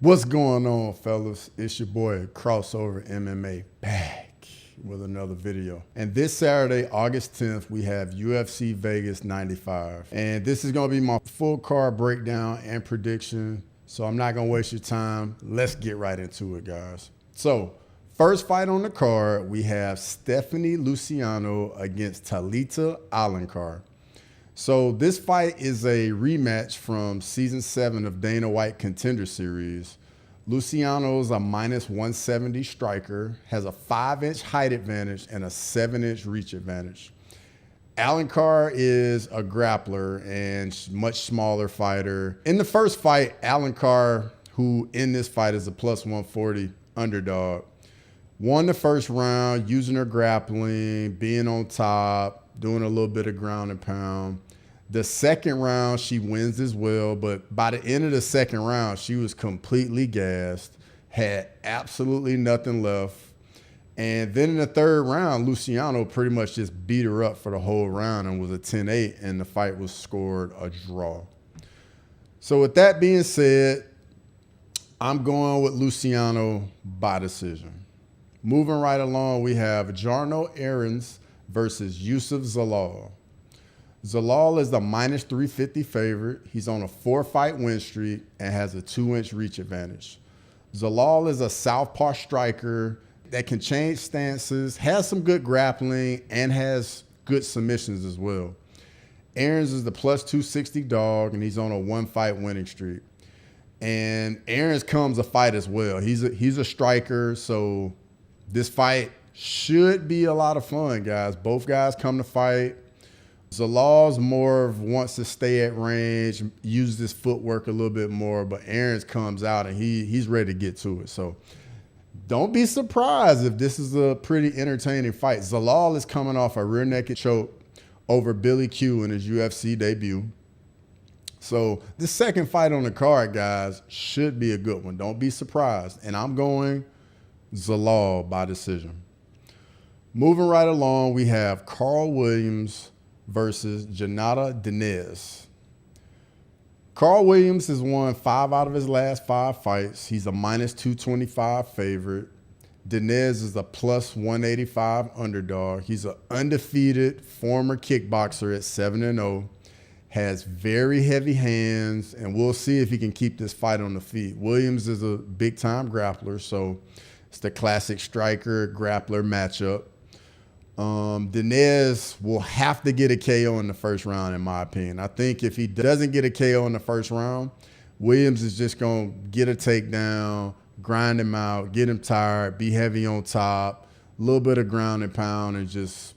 What's going on, fellas? It's your boy Crossover MMA back with another video. And this Saturday, August 10th, we have UFC Vegas 95. And this is going to be my full card breakdown and prediction. So I'm not going to waste your time. Let's get right into it, guys. So first fight on the card, we have Stephanie Luciano against Talita Alencar. So this fight is a rematch from Season 7 of Dana White Contender Series. Luciano's a minus 170 striker, has a 5-inch height advantage and a 7-inch reach advantage. Alencar is a grappler and much smaller fighter. In the first fight, Alencar, who in this fight is a plus 140 underdog, won the first round using her grappling, being on top, doing a little bit of ground and pound. The second round, she wins as well, but by the end of the second round, she was completely gassed, had absolutely nothing left. And then in the third round, Luciano pretty much just beat her up for the whole round and was a 10-8, and the fight was scored a draw. So with that being said, I'm going with Luciano by decision. Moving right along, we have Jarno Errens versus Youssef Zalal. Zalal is the minus 350 favorite. He's on a 4-fight win streak and has a 2-inch reach advantage. Zalal is a southpaw striker that can change stances, has some good grappling, and has good submissions as well. Errens is the plus 260 dog, and he's on a 1-fight winning streak. And Errens comes a fight as well. He's a striker, so this fight should be a lot of fun, guys. Both guys come to fight. Zalal's more of wants to stay at range, use his footwork a little bit more, but Errens comes out and he's ready to get to it. So don't be surprised if this is a pretty entertaining fight. Zalal is coming off a rear naked choke over Billy Q in his UFC debut. So this second fight on the card, guys, should be a good one. Don't be surprised. And I'm going Zalal by decision. Moving right along, we have Karl Williams versus Jhonata Diniz. Karl Williams has won 5 out of his last 5 fights. He's a minus 225 favorite. Diniz is a plus 185 underdog. He's an undefeated former kickboxer at 7-0. Has very heavy hands, and we'll see if he can keep this fight on the feet. Williams is a big-time grappler, so it's the classic striker-grappler matchup. Diniz will have to get a KO in the first round, in my opinion. I think if he doesn't get a KO in the first round, Williams is just going to get a takedown, grind him out, get him tired, be heavy on top, a little bit of ground and pound, and just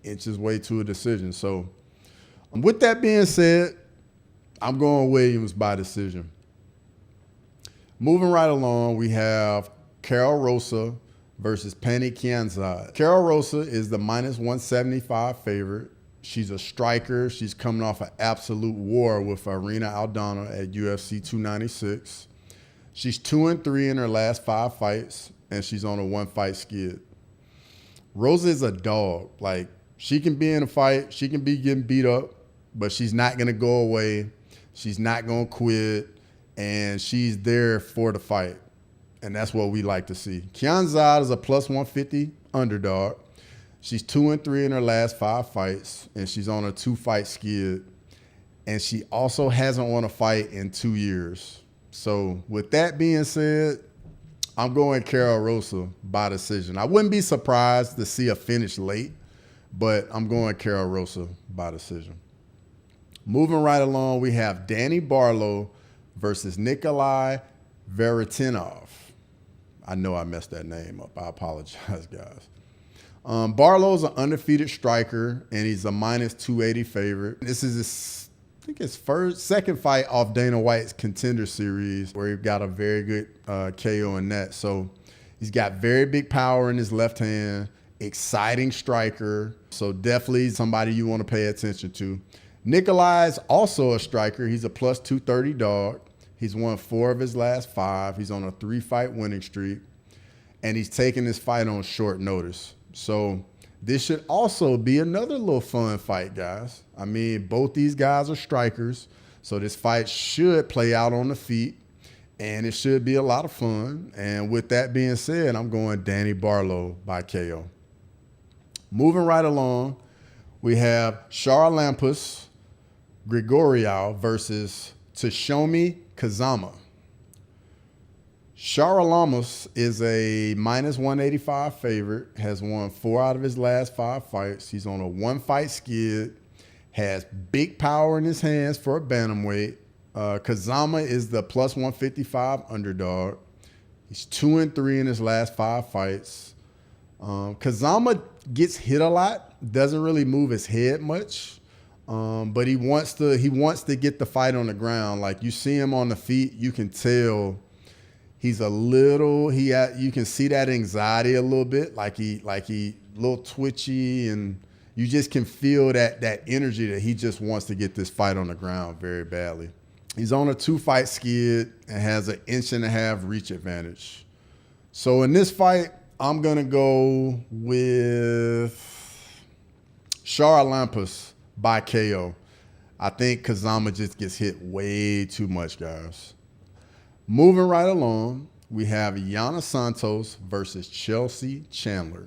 inch his way to a decision. So with that being said, I'm going Williams by decision. Moving right along, we have Karol Rosa versus Pannie Kianzad. Karol Rosa is the minus 175 favorite. She's a striker. She's coming off an absolute war with Irina Aldana at UFC 296. She's 2-3 in her last 5 fights, and she's on a 1-fight skid. Rosa is a dog. Like, she can be in a fight. She can be getting beat up, but she's not going to go away. She's not going to quit, and she's there for the fight. And that's what we like to see. Kianzad is a plus 150 underdog. She's 2-3 in her last 5 fights, and she's on a 2-fight skid. And she also hasn't won a fight in 2 years. So with that being said, I'm going Karol Rosa by decision. I wouldn't be surprised to see a finish late, but I'm going Karol Rosa by decision. Moving right along, we have Danny Barlow versus Nikolay Veretennikov. I know I messed that name up. I apologize, guys. Barlow's an undefeated striker, and he's a minus 280 favorite. This is his, I think his second fight off Dana White's Contender Series, where he got a very good KO in that. So he's got very big power in his left hand, exciting striker. So definitely somebody you want to pay attention to. Nikolay's also a striker. He's a plus 230 dog. He's won 4 of his last 5. He's on a 3-fight winning streak, and he's taking this fight on short notice. So this should also be another little fun fight, guys. I mean, both these guys are strikers, so this fight should play out on the feet. and it should be a lot of fun. And with that being said, I'm going Danny Barlow by KO. Moving right along, we have Charalampos, Grigoriou versus Toshiomi Kazama. Charalampos is a minus 185 favorite, has won 4 out of his last 5 fights. He's on a 1-fight skid, has big power in his hands for a bantamweight. Kazama is the plus 155 underdog. He's 2-3 in his last 5 fights. Kazama gets hit a lot, doesn't really move his head much, but he wants to get the fight on the ground. Like, you see him on the feet, you can tell he's you can see that anxiety a little bit, like he a little twitchy, and you just can feel that energy that he just wants to get this fight on the ground very badly. He's on a 2-fight skid and has an 1.5-inch reach advantage. So in this fight, I'm going to go with Charalampos by KO. I think Kazama just gets hit way too much, guys. Moving right along, we have Yana Santos versus Chelsea Chandler.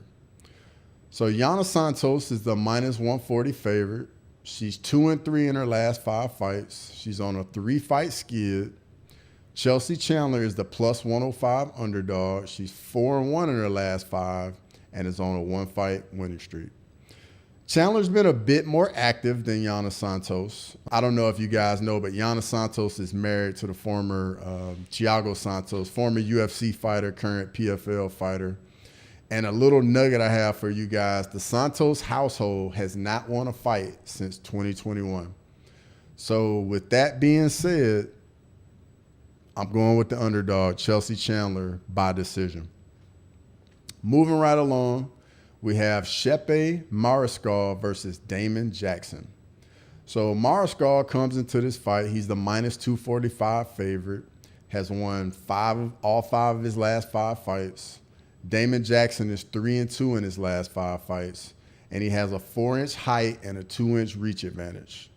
So Yana Santos is the minus 140 favorite. She's 2-3 in her last 5 fights. She's on a 3-fight skid. Chelsea Chandler is the plus 105 underdog. She's 4-1 in her last 5 and is on a 1-fight winning streak. Chandler's been a bit more active than Yana Santos. I don't know if you guys know, but Yana Santos is married to the former Thiago Santos, former UFC fighter, current PFL fighter. And a little nugget I have for you guys, the Santos household has not won a fight since 2021. So with that being said, I'm going with the underdog, Chelsea Chandler, by decision. Moving right along, we have Chepe Mariscal versus Damon Jackson. So Mariscal comes into this fight. He's the minus 245 favorite, has won all 5 of his last 5 fights. Damon Jackson is 3-2 in his last 5 fights, and he has a 4-inch height and a 2-inch reach advantage.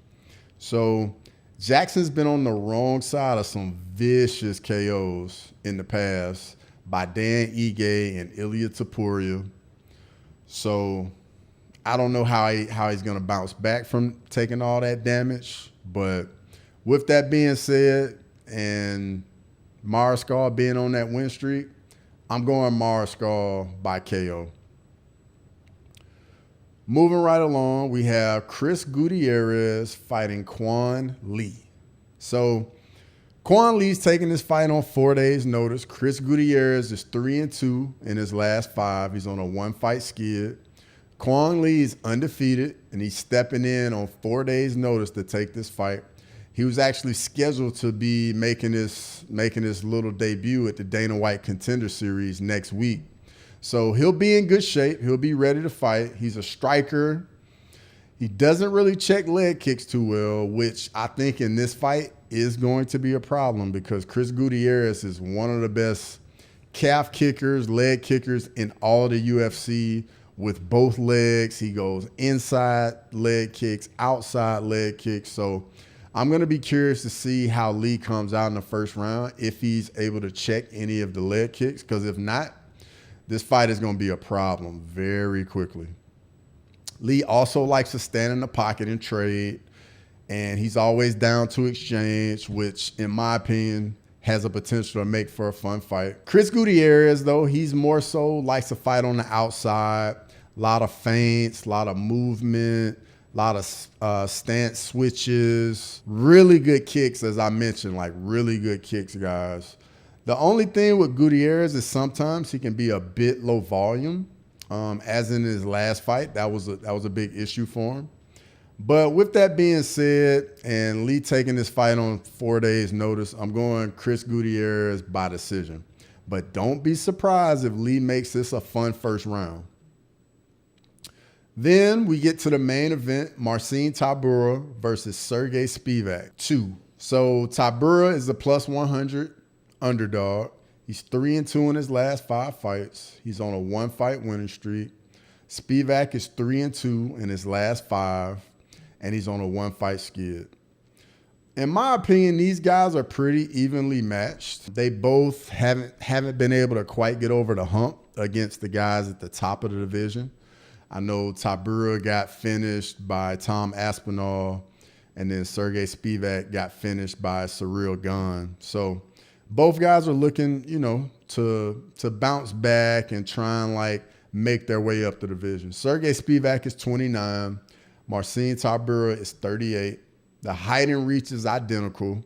So Jackson's been on the wrong side of some vicious KOs in the past by Dan Ige and Ilia Topuria. So I don't know how he's going to bounce back from taking all that damage. But with that being said, and Mariscal being on that win streak, I'm going Mariscal by KO. Moving right along, we have Chris Gutierrez fighting Quang Lee. So Quang Lee's taking this fight on 4 days' notice. Chris Gutierrez is 3-2 in his last 5. He's on a 1-fight skid. Quang Lee is undefeated, and he's stepping in on 4 days' notice to take this fight. He was actually scheduled to be making his little debut at the Dana White Contender Series next week. So he'll be in good shape. He'll be ready to fight. He's a striker. He doesn't really check leg kicks too well, which I think in this fight is going to be a problem because Chris Gutierrez is one of the best calf kickers, leg kickers in all the UFC with both legs. He goes inside leg kicks, outside leg kicks. So I'm going to be curious to see how Lee comes out in the first round, if he's able to check any of the leg kicks, because if not, this fight is going to be a problem very quickly. Lee also likes to stand in the pocket and trade, and he's always down to exchange, which, in my opinion, has a potential to make for a fun fight. Chris Gutierrez, though, he's more so likes to fight on the outside, a lot of feints, a lot of movement, a lot of stance switches, really good kicks, as I mentioned, like really good kicks, guys. The only thing with Gutierrez is sometimes he can be a bit low volume, as in his last fight. That was a big issue for him. But with that being said, and Lee taking this fight on 4 days' notice, I'm going Chris Gutierrez by decision. But don't be surprised if Lee makes this a fun first round. Then we get to the main event, Marcin Tybura versus Serghei Spivac 2. So Tybura is the plus 100 underdog. He's 3-2 in his last 5 fights. He's on a 1-fight winning streak. Spivac is 3-2 in his last 5, and he's on a 1-fight skid. In my opinion, these guys are pretty evenly matched. They both haven't been able to quite get over the hump against the guys at the top of the division. I know Tybura got finished by Tom Aspinall, and then Serghei Spivac got finished by Ciryl Gane. So both guys are looking, you know, to bounce back and try and like make their way up the division. Serghei Spivac is 29. Marcin Tybura is 38. The height and reach is identical.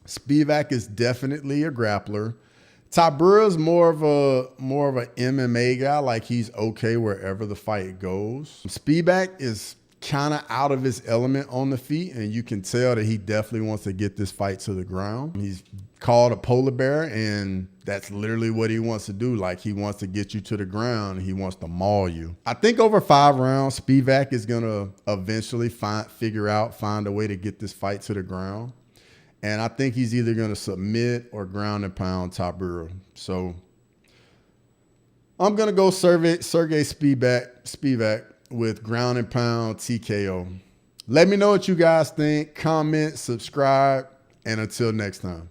Spivac is definitely a grappler. Tybura is more of an MMA guy. Like, he's okay wherever the fight goes. Spivac is kind of out of his element on the feet, and you can tell that he definitely wants to get this fight to the ground. He's called a polar bear, and that's literally what he wants to do. Like, he wants to get you to the ground. He wants to maul you. I think over 5 rounds, Spivac is going to eventually find a way to get this fight to the ground. And I think he's either going to submit or ground and pound Tybura. So I'm going to go Serghei Spivac with ground and pound TKO. Let me know what you guys think. Comment, subscribe, and until next time.